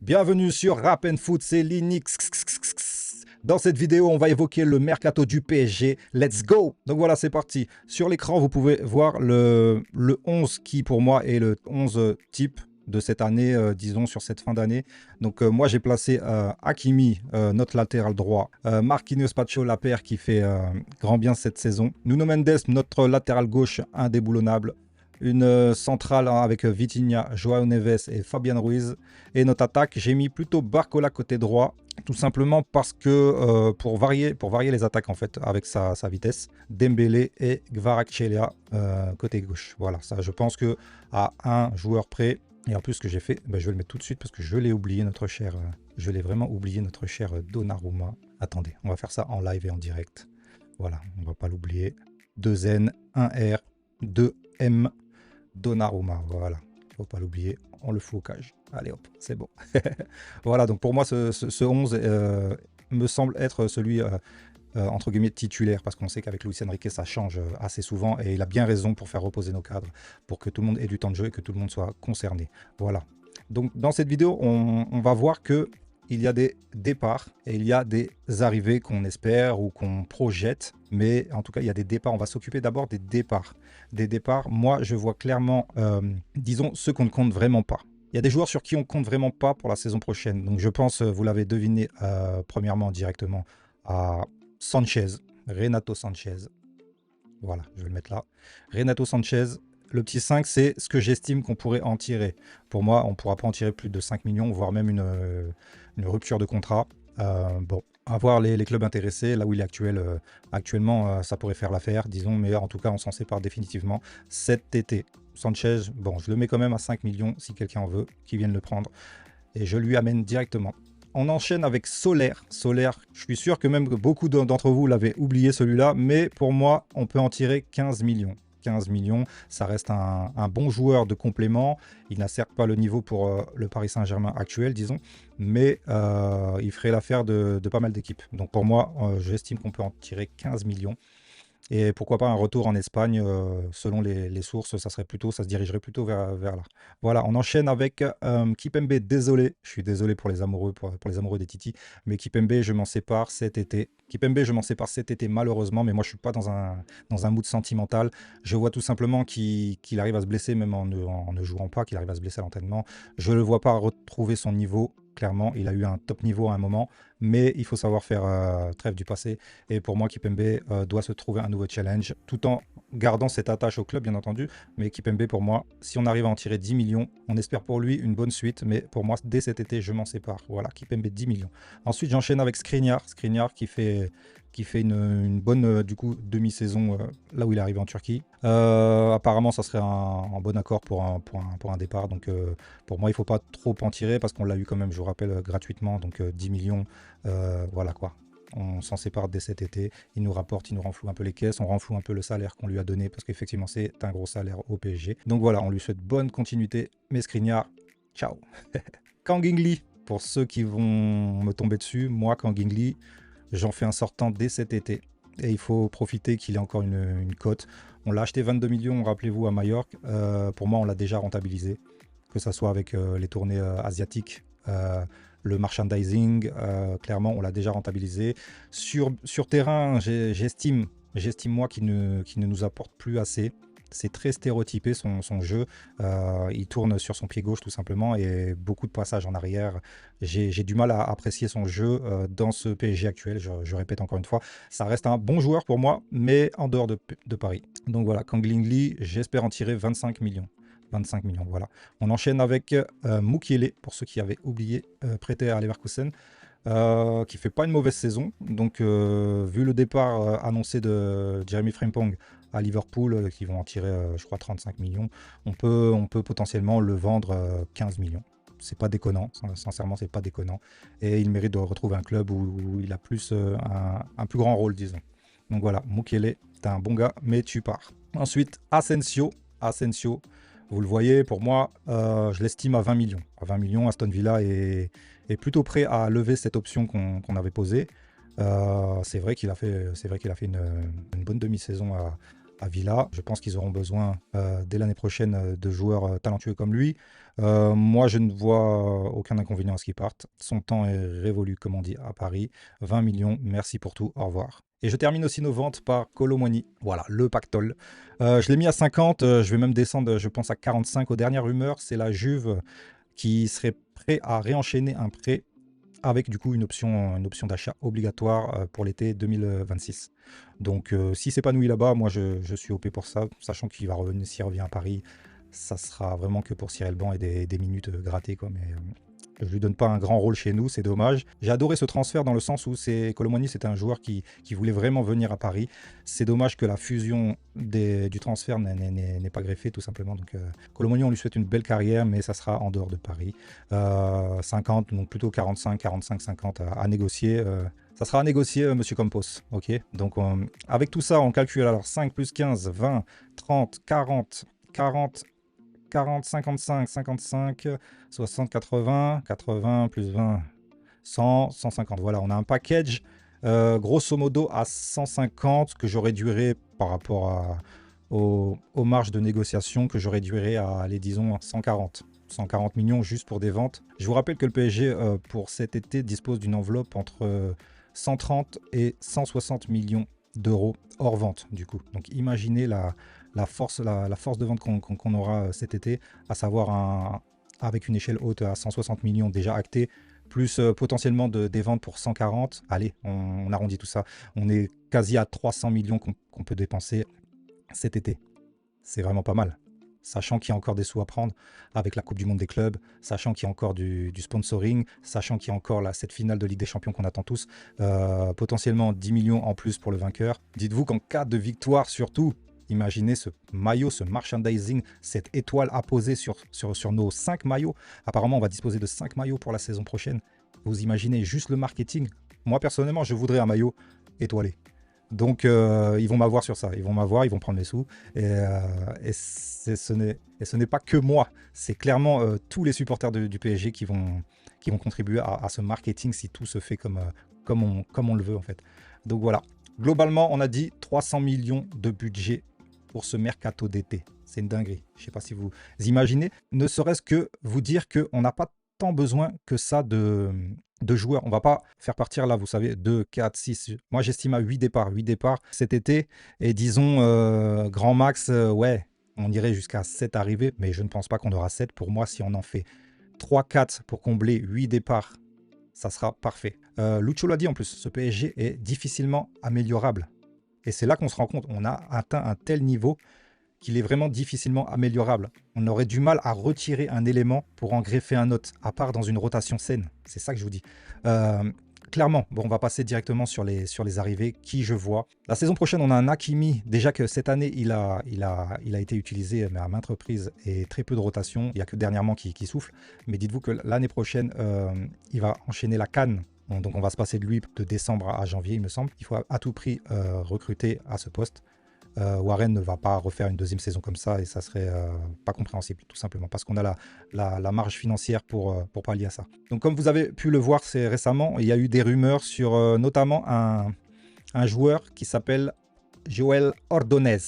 Bienvenue sur Rap and Foot, c'est Linux. Dans cette vidéo, on va évoquer le mercato du PSG. Let's go! Donc voilà, c'est parti. Sur l'écran, vous pouvez voir le 11 qui, pour moi, est le 11 type de cette année, disons, sur cette fin d'année. Donc moi, j'ai placé Hakimi, notre latéral droit. Marquinhos Pacho, la paire qui fait grand bien cette saison. Nuno Mendes, notre latéral gauche indéboulonnable. Une centrale avec Vitinha, Joao Neves et Fabian Ruiz. Et notre attaque, j'ai mis plutôt Barcola côté droit, tout simplement parce que pour varier les attaques en fait, avec sa vitesse, Dembélé et Kvaratskhelia côté gauche. Voilà, ça je pense que à un joueur près, et en plus ce que j'ai fait, je vais le mettre tout de suite parce que je l'ai oublié, notre cher, je l'ai vraiment oublié, notre cher Donnarumma. Attendez, on va faire ça en live et en direct. Voilà, on va pas l'oublier. 2 N, 1 R, 2 M. Donnarumma, voilà, faut pas l'oublier, on le fout au cage. Allez hop, c'est bon. Voilà, donc pour moi, ce 11 me semble être celui, entre guillemets, titulaire, parce qu'on sait qu'avec Luis Enrique, ça change assez souvent, et il a bien raison pour faire reposer nos cadres, pour que tout le monde ait du temps de jeu et que tout le monde soit concerné. Voilà. Donc dans cette vidéo, on va voir que il y a des départs et il y a des arrivées qu'on espère ou qu'on projette. Mais en tout cas, il y a des départs. On va s'occuper d'abord des départs. Des départs, moi, je vois clairement, disons, ceux qu'on ne compte vraiment pas. Il y a des joueurs sur qui on ne compte vraiment pas pour la saison prochaine. Donc je pense, vous l'avez deviné premièrement directement, à Sanchez, Renato Sanchez. Voilà, je vais le mettre là. Renato Sanchez. Le petit 5, c'est ce que j'estime qu'on pourrait en tirer. Pour moi, on ne pourra pas en tirer plus de 5 millions, voire même une rupture de contrat. Bon, à voir les clubs intéressés, là où il est actuellement, ça pourrait faire l'affaire, disons, mais en tout cas, on s'en sépare définitivement cet été. Sanchez, bon, je le mets quand même à 5 millions, si quelqu'un en veut, qu'il vienne le prendre, et je lui amène directement. On enchaîne avec Solaire. Solaire, je suis sûr que même beaucoup d'entre vous l'avaient oublié celui-là, mais pour moi, on peut en tirer 15 millions. 15 millions, ça reste un bon joueur de complément. Il n'a certes pas le niveau pour le Paris Saint-Germain actuel, disons, mais il ferait l'affaire de pas mal d'équipes. Donc pour moi, j'estime qu'on peut en tirer 15 millions. Et pourquoi pas un retour en Espagne, selon les sources, ça se dirigerait plutôt vers là. Voilà, on enchaîne avec Kimpembe. Désolé, je suis désolé pour les amoureux, pour les amoureux des Titi, mais Kimpembe, je m'en sépare cet été. Kimpembe, je m'en sépare cet été malheureusement, mais moi je suis pas dans un mood sentimental. Je vois tout simplement qu'il arrive à se blesser, même en ne jouant pas, qu'il arrive à se blesser à l'entraînement. Je ne le vois pas retrouver son niveau. Clairement, il a eu un top niveau à un moment, mais il faut savoir faire trêve du passé. Et pour moi, Kimpembe doit se trouver un nouveau challenge, tout en gardant cette attache au club, bien entendu. Mais Kimpembe, pour moi, si on arrive à en tirer 10 millions, on espère pour lui une bonne suite. Mais pour moi, dès cet été, je m'en sépare. Voilà, Kimpembe, 10 millions. Ensuite, j'enchaîne avec Skriniar. Skriniar qui fait une bonne du coup demi-saison là où il est arrivé en Turquie. Apparemment, ça serait un bon accord pour un départ. Donc pour moi, il ne faut pas trop en tirer parce qu'on l'a eu quand même, je vous rappelle, gratuitement. Donc 10 millions, voilà quoi. On s'en sépare dès cet été. Il nous rapporte, il nous renfloue un peu les caisses, on renfloue un peu le salaire qu'on lui a donné parce qu'effectivement, c'est un gros salaire au PSG. Donc voilà, on lui souhaite bonne continuité. Mais Skriniar, ciao. Kang In Lee, pour ceux qui vont me tomber dessus, moi, Kang In Lee, j'en fais un sortant dès cet été. Et il faut profiter qu'il ait encore une cote. On l'a acheté 22 millions, rappelez-vous, à Majorque. Pour moi, on l'a déjà rentabilisé. Que ce soit avec les tournées asiatiques, le merchandising, clairement, on l'a déjà rentabilisé. Sur terrain, j'estime moi qu'il ne nous apporte plus assez. C'est très stéréotypé son jeu. Il tourne sur son pied gauche tout simplement et beaucoup de passages en arrière. J'ai du mal à apprécier son jeu dans ce PSG actuel. Je répète encore une fois, ça reste un bon joueur pour moi, mais en dehors de Paris. Donc voilà, Kang In Lee, j'espère en tirer 25 millions. 25 millions, voilà. On enchaîne avec Mukiele, pour ceux qui avaient oublié, prêté à Leverkusen. Qui fait pas une mauvaise saison. Donc, vu le départ annoncé de Jeremy Frimpong à Liverpool, qui vont en tirer, je crois, 35 millions, on peut potentiellement le vendre 15 millions. C'est pas déconnant, sincèrement, c'est pas déconnant. Et il mérite de retrouver un club où il a plus un plus grand rôle, disons. Donc voilà, Mukiele, t'es un bon gars, mais tu pars. Ensuite, Asensio, vous le voyez, pour moi, je l'estime à 20 millions. À 20 millions, Aston Villa est plutôt prêt à lever cette option qu'on avait posée. C'est vrai qu'il a fait une bonne demi-saison à Villa. Je pense qu'ils auront besoin dès l'année prochaine de joueurs talentueux comme lui. Moi, je ne vois aucun inconvénient à ce qu'il parte. Son temps est révolu, comme on dit, à Paris. 20 millions, merci pour tout, au revoir. Et je termine aussi nos ventes par Kolo Muani. Voilà, le pactole. Je l'ai mis à 50, je vais même descendre, je pense, à 45. Aux dernières rumeurs, c'est la Juve qui serait prêt à réenchaîner un prêt avec du coup une option d'achat obligatoire pour l'été 2026. Donc si c'est pas noué là-bas, moi je suis OP pour ça, sachant qu'il va revenir, s'il revient à Paris, ça sera vraiment que pour cirer le banc et des minutes grattées, quoi. Mais je lui donne pas un grand rôle chez nous, c'est dommage. J'ai adoré ce transfert dans le sens où Kolo Muani, c'était un joueur qui voulait vraiment venir à Paris. C'est dommage que la fusion du transfert n'est pas greffée, tout simplement. Donc Kolo Muani, on lui souhaite une belle carrière, mais ça sera en dehors de Paris. 50, donc plutôt 45, 50 à négocier. Ça sera à négocier, monsieur Campos. Ok. Donc avec tout ça, on calcule alors 5 plus 15, 20, 30, 40, 40, 40, 55, 55, 60, 80, 80 plus 20, 100, 150. Voilà, on a un package grosso modo à 150 que je réduirais par rapport aux marges de négociation, que je réduirais à, allez, disons, 140. 140 millions juste pour des ventes. Je vous rappelle que le PSG, pour cet été, dispose d'une enveloppe entre 130 et 160 millions d'euros hors vente, du coup. Donc imaginez la force de vente qu'on aura cet été, à savoir avec une échelle haute à 160 millions déjà actés, plus potentiellement des ventes pour 140. Allez, on arrondit tout ça. On est quasi à 300 millions qu'on peut dépenser cet été. C'est vraiment pas mal. Sachant qu'il y a encore des sous à prendre avec la Coupe du Monde des clubs, sachant qu'il y a encore du sponsoring, sachant qu'il y a encore cette finale de Ligue des Champions qu'on attend tous, potentiellement 10 millions en plus pour le vainqueur. Dites-vous qu'en cas de victoire, surtout, imaginez ce maillot, ce merchandising, cette étoile apposée sur nos 5 maillots. Apparemment, on va disposer de 5 maillots pour la saison prochaine. Vous imaginez juste le marketing. Moi, personnellement, je voudrais un maillot étoilé. Donc, ils vont m'avoir sur ça. Ils vont m'avoir, ils vont prendre mes sous. Et ce n'est pas que moi. C'est clairement tous les supporters du PSG qui vont contribuer à ce marketing si tout se fait comme on le veut, en fait. Donc, voilà. Globalement, on a dit 300 millions de budget pour ce mercato d'été. C'est une dinguerie. Je ne sais pas si vous imaginez. Ne serait-ce que vous dire qu'on n'a pas tant besoin que ça de joueurs. On va pas faire partir là, vous savez, 2, 4, 6. Moi, j'estime à 8 départs. 8 départs cet été. Et disons, grand max, ouais, on irait jusqu'à 7 arrivées. Mais je ne pense pas qu'on aura 7. Pour moi, si on en fait 3, 4 pour combler 8 départs, ça sera parfait. Lucho l'a dit en plus, ce PSG est difficilement améliorable. Et c'est là qu'on se rend compte. On a atteint un tel niveau qu'il est vraiment difficilement améliorable. On aurait du mal à retirer un élément pour en greffer un autre, à part dans une rotation saine. C'est ça que je vous dis. Clairement, bon, on va passer directement sur les arrivées, qui je vois. La saison prochaine, on a un Hakimi. Déjà que cette année, il a été utilisé mais à maintes reprises et très peu de rotation. Il n'y a que dernièrement qui souffle. Mais dites-vous que l'année prochaine, il va enchaîner la CAN. Donc on va se passer de lui de décembre à janvier, il me semble. Il faut à tout prix recruter à ce poste. Warren ne va pas refaire une deuxième saison comme ça et ça serait pas compréhensible, tout simplement, parce qu'on a la marge financière pour pallier à ça. Donc comme vous avez pu le voir récemment, il y a eu des rumeurs sur notamment un joueur qui s'appelle Joel Ordonez.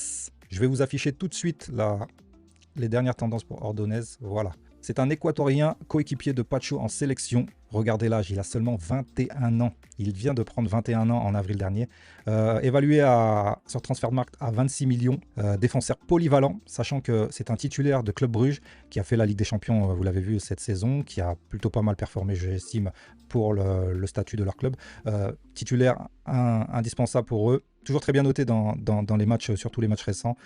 Je vais vous afficher tout de suite les dernières tendances pour Ordonez. Voilà. C'est un Équatorien coéquipier de Pacho en sélection. Regardez l'âge, il a seulement 21 ans. Il vient de prendre 21 ans en avril dernier. Évalué sur Transfermarkt à 26 millions. Défenseur polyvalent, sachant que c'est un titulaire de Club Bruges qui a fait la Ligue des Champions, vous l'avez vu, cette saison, qui a plutôt pas mal performé, j'estime, pour le statut de leur club. Titulaire indispensable pour eux. Toujours très bien noté dans les matchs, surtout les matchs récents.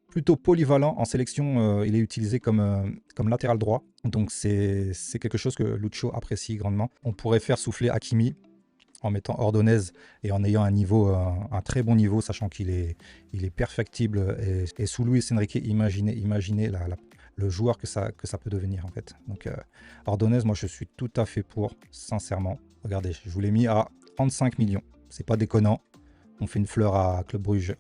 Plutôt polyvalent en sélection, il est utilisé comme latéral droit, donc c'est quelque chose que Lucho apprécie grandement. On pourrait faire souffler Hakimi en mettant Ordonez et en ayant un très bon niveau, sachant qu'il est perfectible, et sous Luis Enrique, imaginez le joueur que ça peut devenir, en fait. Donc Ordonez, moi je suis tout à fait pour, sincèrement. Regardez, je vous l'ai mis à 35 millions, c'est pas déconnant. On fait une fleur à Club Brugge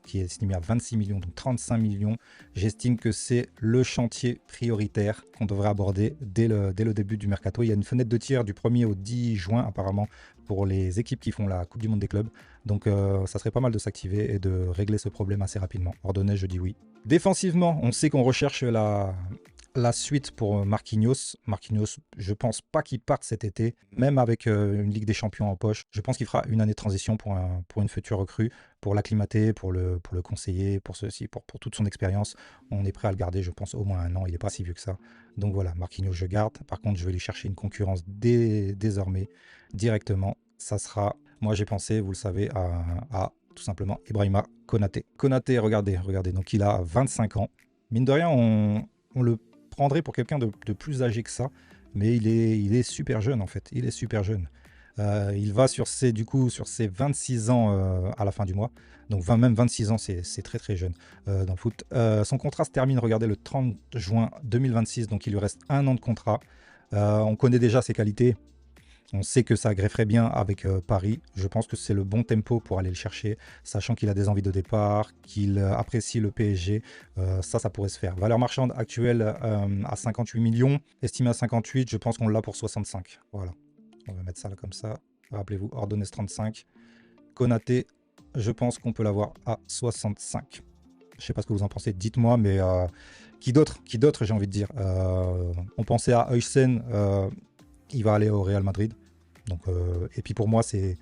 qui est estimée à 26 millions, donc 35 millions. J'estime que c'est le chantier prioritaire qu'on devrait aborder dès le début du mercato. Il y a une fenêtre de tir du 1er au 10 juin apparemment pour les équipes qui font la Coupe du Monde des clubs. Donc ça serait pas mal de s'activer et de régler ce problème assez rapidement. Ordonnez, je dis oui. Défensivement, on sait qu'on recherche la suite pour Marquinhos. Marquinhos, je pense pas qu'il parte cet été, même avec une Ligue des Champions en poche. Je pense qu'il fera une année de transition pour une future recrue, pour l'acclimater, pour le conseiller, pour toute son expérience. On est prêt à le garder, je pense, au moins un an. Il n'est pas si vieux que ça. Donc voilà, Marquinhos, je garde. Par contre, je vais lui chercher une concurrence désormais, directement. Ça sera, moi j'ai pensé, vous le savez, à tout simplement Ibrahima Konaté. Konaté, regardez, donc il a 25 ans. Mine de rien, on le prendrait pour quelqu'un de plus âgé que ça, mais il est super jeune en fait, il est super jeune. Il va sur ses 26 ans à la fin du mois, donc même 26 ans, c'est très très jeune dans le foot. Son contrat se termine, regardez, le 30 juin 2026, donc il lui reste un an de contrat. On connaît déjà ses qualités. On sait que ça grefferait bien avec Paris. Je pense que c'est le bon tempo pour aller le chercher, sachant qu'il a des envies de départ, qu'il apprécie le PSG. Ça pourrait se faire. Valeur marchande actuelle à 58 millions, estimée à 58, je pense qu'on l'a pour 65. Voilà, on va mettre ça là comme ça. Rappelez-vous, Ordonez 35. Konaté, je pense qu'on peut l'avoir à 65. Je ne sais pas ce que vous en pensez, dites-moi, mais qui d'autre, j'ai envie de dire. On pensait à Huysen, il va aller au Real Madrid. Donc, et puis pour moi, c'est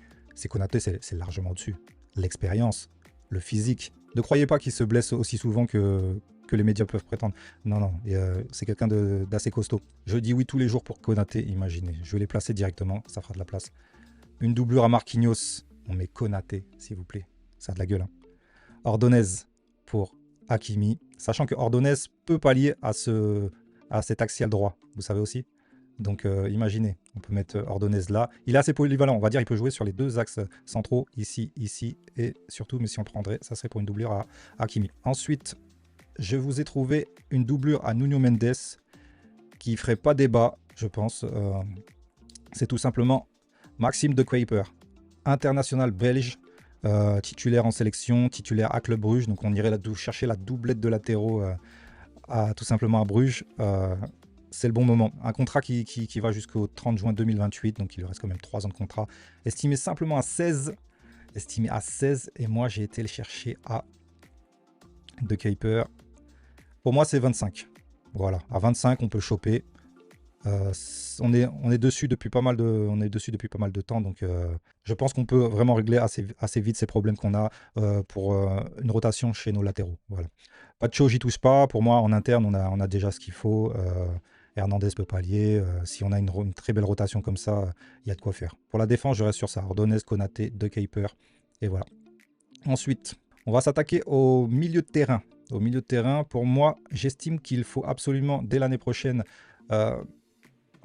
Konaté, c'est largement au-dessus. L'expérience, le physique. Ne croyez pas qu'il se blesse aussi souvent que les médias peuvent prétendre. Non, c'est quelqu'un d'assez costaud. Je dis oui tous les jours pour Konaté, imaginez. Je vais les placer directement, ça fera de la place. Une doublure à Marquinhos, on met Konaté, s'il vous plaît. Ça a de la gueule. Hein. Ordonez pour Hakimi, sachant que Ordonez peut pallier à cet axial droit, vous savez aussi. Donc imaginez, on peut mettre Ordonez là. Il est assez polyvalent, on va dire, il peut jouer sur les deux axes centraux, ici, et surtout, mais si on le prendrait, ça serait pour une doublure à Hakimi. Ensuite, je vous ai trouvé une doublure à Nuno Mendes qui ne ferait pas débat, je pense. C'est tout simplement Maxime de Kuiper, international belge, titulaire en sélection, titulaire à Club Brugge. Donc on irait chercher la doublette de latéraux tout simplement à Bruges. C'est le bon moment. Un contrat qui va jusqu'au 30 juin 2028, donc il lui reste quand même 3 ans de contrat. Estimé simplement à 16. Estimé à 16, et moi j'ai été le chercher à De Kuiper. Pour moi c'est 25. Voilà, à 25 on peut le choper. On est dessus depuis pas mal de temps, donc je pense qu'on peut vraiment régler assez vite ces problèmes qu'on a pour une rotation chez nos latéraux. Voilà. Pacho, j'y touche pas. Pour moi, en interne, on a déjà ce qu'il faut. Hernandez peut pallier. Si on a une très belle rotation comme ça, il y a de quoi faire. Pour la défense, je reste sur ça. Ordonez, Konaté, De Kuiper. Et voilà. Ensuite, on va s'attaquer au milieu de terrain. Au milieu de terrain, pour moi, j'estime qu'il faut absolument, dès l'année prochaine,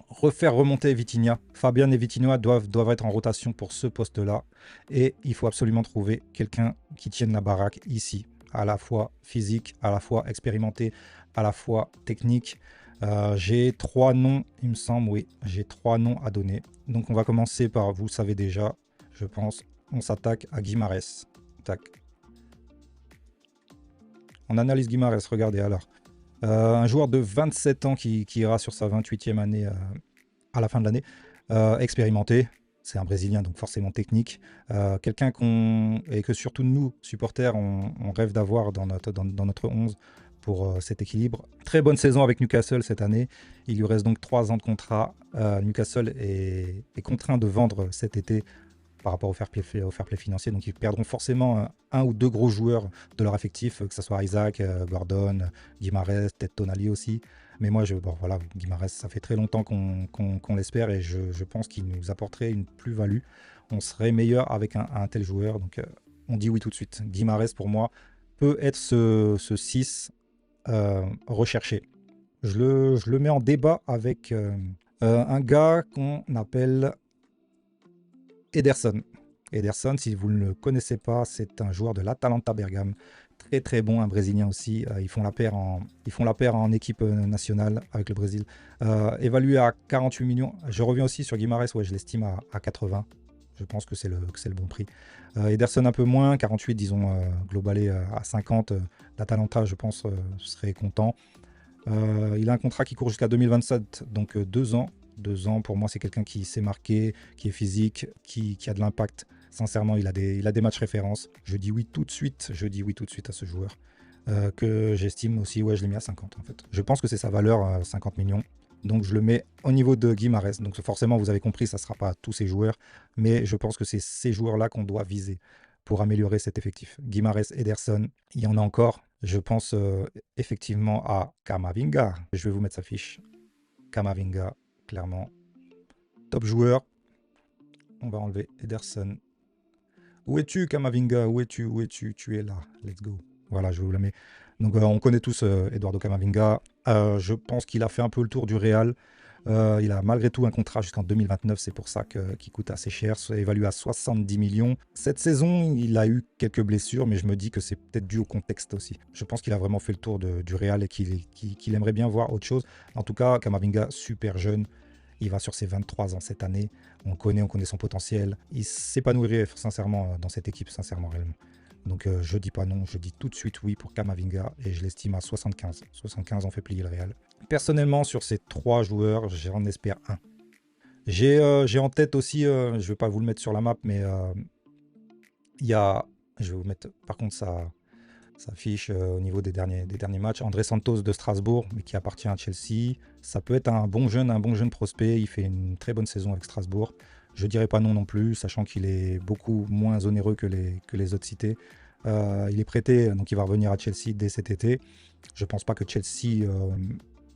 refaire remonter Vitinha. Fabian et Vitinha doivent être en rotation pour ce poste-là. Et il faut absolument trouver quelqu'un qui tienne la baraque ici. À la fois physique, à la fois expérimenté, à la fois technique. J'ai 3 noms, il me semble, oui. J'ai 3 noms à donner. Donc on va commencer par, vous le savez déjà, je pense, on s'attaque à Guimarães. Tac. On analyse Guimarães, regardez alors. Un joueur de 27 ans qui ira sur sa 28e année à la fin de l'année. Expérimenté, c'est un Brésilien, donc forcément technique. Quelqu'un et que surtout nous, supporters, on rêve d'avoir dans notre 11 pour cet équilibre. Très bonne saison avec Newcastle cette année. Il lui reste donc 3 ans de contrat. Newcastle est contraint de vendre cet été par rapport au fair play financier. Donc ils perdront forcément un ou deux gros joueurs de leur effectif, que ce soit Isaac, Gordon, Guimarães, peut-être Tonali aussi. Mais moi, voilà, Guimarães, ça fait très longtemps qu'on l'espère et je pense qu'il nous apporterait une plus-value. On serait meilleur avec un tel joueur. Donc on dit oui tout de suite. Guimarães, pour moi, peut être ce 6 recherché. Je le mets en débat avec un gars qu'on appelle Ederson. Ederson, si vous ne le connaissez pas, c'est un joueur de l'Atalanta Bergame. Très très bon, un Brésilien aussi. Ils font la paire en équipe nationale avec le Brésil. Évalué à 48 millions. Je reviens aussi sur Guimarães, ouais, je l'estime à 80. Je pense que c'est le bon prix. Ederson un peu moins, 48, disons, globalé à 50. L'Atalanta, je pense, serait content. Il a un contrat qui court jusqu'à 2027, donc 2 ans. 2 ans, pour moi, c'est quelqu'un qui s'est marqué, qui est physique, qui a de l'impact. Sincèrement, il a des matchs références. Je dis oui tout de suite. Je dis oui tout de suite à ce joueur. Que j'estime aussi, ouais, je l'ai mis à 50 en fait. Je pense que c'est sa valeur, 50 millions. Donc je le mets au niveau de Guimarães. Donc forcément, vous avez compris, ça ne sera pas tous ces joueurs. Mais je pense que c'est ces joueurs-là qu'on doit viser pour améliorer cet effectif. Guimarães, Ederson, il y en a encore. Je pense effectivement à Camavinga. Je vais vous mettre sa fiche. Camavinga, clairement. Top joueur. On va enlever Ederson. Où es-tu, Camavinga? Où es-tu? Où es-tu? Tu es là. Let's go. Voilà, je vous la mets. Donc on connaît tous Eduardo Camavinga. Je pense qu'il a fait un peu le tour du Real. Il a malgré tout un contrat jusqu'en 2029, c'est pour ça qu'il coûte assez cher, c'est évalué à 70 millions. Cette saison, il a eu quelques blessures, mais je me dis que c'est peut-être dû au contexte aussi. Je pense qu'il a vraiment fait le tour du Real et qu'il aimerait bien voir autre chose. En tout cas, Camavinga, super jeune, il va sur ses 23 ans cette année. On connaît son potentiel. Il s'épanouirait sincèrement dans cette équipe, sincèrement, réellement. Donc je dis pas non, je dis tout de suite oui pour Camavinga et je l'estime à 75. 75, on fait plier le Real. Personnellement, sur ces 3 joueurs, j'en espère un. J'ai en tête aussi, je ne vais pas vous le mettre sur la map, mais il y a, je vais vous mettre par contre sa fiche au niveau des derniers matchs. André Santos de Strasbourg, mais qui appartient à Chelsea. Ça peut être un bon jeune prospect. Il fait une très bonne saison avec Strasbourg. Je dirais pas non plus, sachant qu'il est beaucoup moins onéreux que les autres cités. Il est prêté, donc il va revenir à Chelsea dès cet été. Je pense pas que Chelsea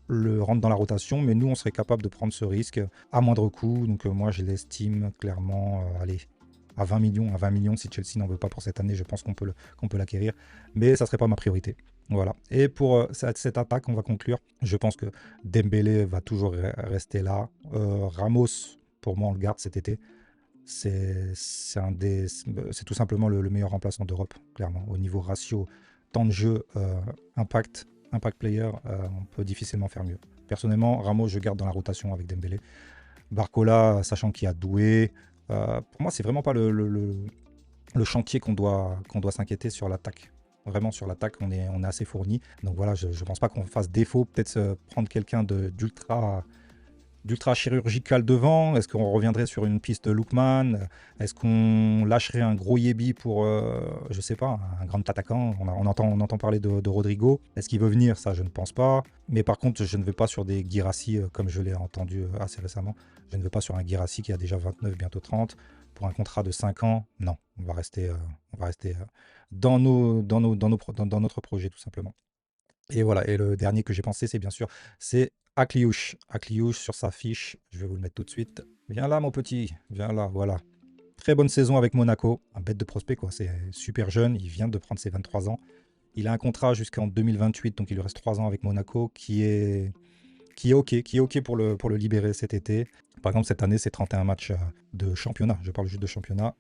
le rentre dans la rotation, mais nous, on serait capable de prendre ce risque à moindre coût. Donc moi, je l'estime clairement, allez, à 20 millions. À 20 millions, si Chelsea n'en veut pas pour cette année, je pense qu'on peut l'acquérir. Mais ça ne serait pas ma priorité. Voilà. Et pour cette attaque, on va conclure. Je pense que Dembélé va toujours rester là. Ramos, pour moi, on le garde cet été. C'est tout simplement le meilleur remplaçant d'Europe, clairement. Au niveau ratio, temps de jeu, impact player, on peut difficilement faire mieux. Personnellement, Ramos, je garde dans la rotation avec Dembélé. Barcola, sachant qu'il y a Doué, pour moi, c'est vraiment pas le chantier qu'on doit s'inquiéter sur l'attaque. Vraiment, sur l'attaque, on est assez fourni. Donc voilà, je ne pense pas qu'on fasse défaut. Peut-être prendre quelqu'un d'ultra chirurgical devant. Est-ce qu'on reviendrait sur une piste Lookman? Est-ce qu'on lâcherait un gros Yébi pour, je sais pas, un grand attaquant? On entend parler de Rodrigo. Est-ce qu'il veut venir? Ça, je ne pense pas. Mais par contre, je ne vais pas sur des Guirassy, comme je l'ai entendu assez récemment. Je ne vais pas sur un Guirassy qui a déjà 29, bientôt 30. Pour un contrat de 5 ans, non. On va rester dans notre projet, tout simplement. Et voilà, et le dernier que j'ai pensé, c'est bien sûr, c'est Akliouche. Akliouche sur sa fiche, je vais vous le mettre tout de suite. Viens là, mon petit, viens là, voilà. Très bonne saison avec Monaco, un bête de prospect, quoi. C'est super jeune, il vient de prendre ses 23 ans. Il a un contrat jusqu'en 2028, donc il lui reste 3 ans avec Monaco, qui est OK pour le libérer cet été. Par exemple, cette année, c'est 31 matchs de championnat. Je parle juste de championnat.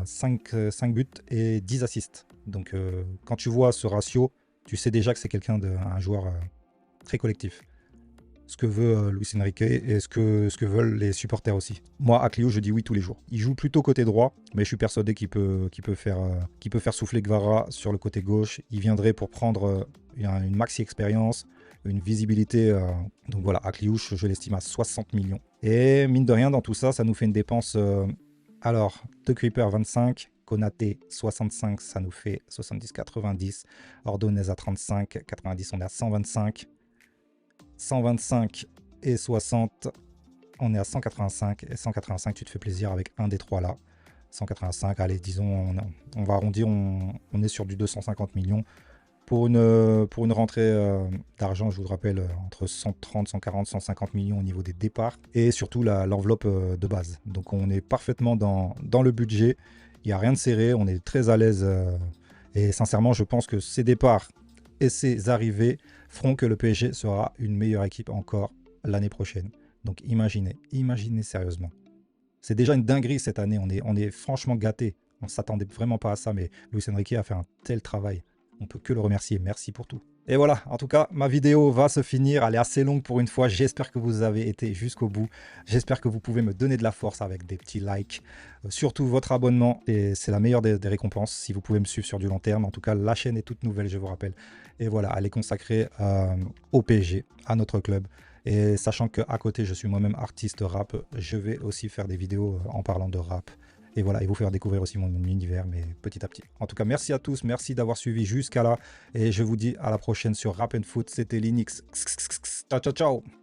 5 buts et 10 assists. Donc, quand tu vois ce ratio, tu sais déjà que c'est un joueur très collectif. Ce que veut Luis Enrique et ce que veulent les supporters aussi. Moi, à Clio, je dis oui tous les jours. Il joue plutôt côté droit, mais je suis persuadé qu'il peut faire souffler Guevara sur le côté gauche. Il viendrait pour prendre une maxi expérience, une visibilité. Donc voilà, Akliouche, je l'estime à 60 millions. Et mine de rien, dans tout ça, ça nous fait une dépense. Alors, De Kuiper 25, Konaté 65, ça nous fait 70-90. Ordonez à 35, 90, on est à 125. 125 et 60, on est à 185. Et 185, tu te fais plaisir avec un des trois là. 185, allez, disons, on va arrondir, on est sur du 250 millions. Pour une rentrée d'argent, je vous le rappelle, entre 130, 140, 150 millions au niveau des départs. Et surtout l'enveloppe de base. Donc on est parfaitement dans le budget. Il n'y a rien de serré, on est très à l'aise. Et sincèrement, je pense que ces départs et ces arrivées feront que le PSG sera une meilleure équipe encore l'année prochaine. Donc imaginez sérieusement. C'est déjà une dinguerie cette année, on est franchement gâtés. On ne s'attendait vraiment pas à ça, mais Luis Enrique a fait un tel travail. On ne peut que le remercier. Merci pour tout. Et voilà, en tout cas, ma vidéo va se finir. Elle est assez longue pour une fois. J'espère que vous avez été jusqu'au bout. J'espère que vous pouvez me donner de la force avec des petits likes. Surtout votre abonnement, et c'est la meilleure des récompenses si vous pouvez me suivre sur du long terme. En tout cas, la chaîne est toute nouvelle, je vous rappelle. Et voilà, elle est consacrée au PSG, à notre club. Et sachant qu'à côté, je suis moi-même artiste rap, je vais aussi faire des vidéos en parlant de rap. Et voilà, et vous faire découvrir aussi mon univers, mais petit à petit. En tout cas, merci à tous, merci d'avoir suivi jusqu'à là. Et je vous dis à la prochaine sur Rap and Foot. C'était Linux. Ciao, ciao, ciao.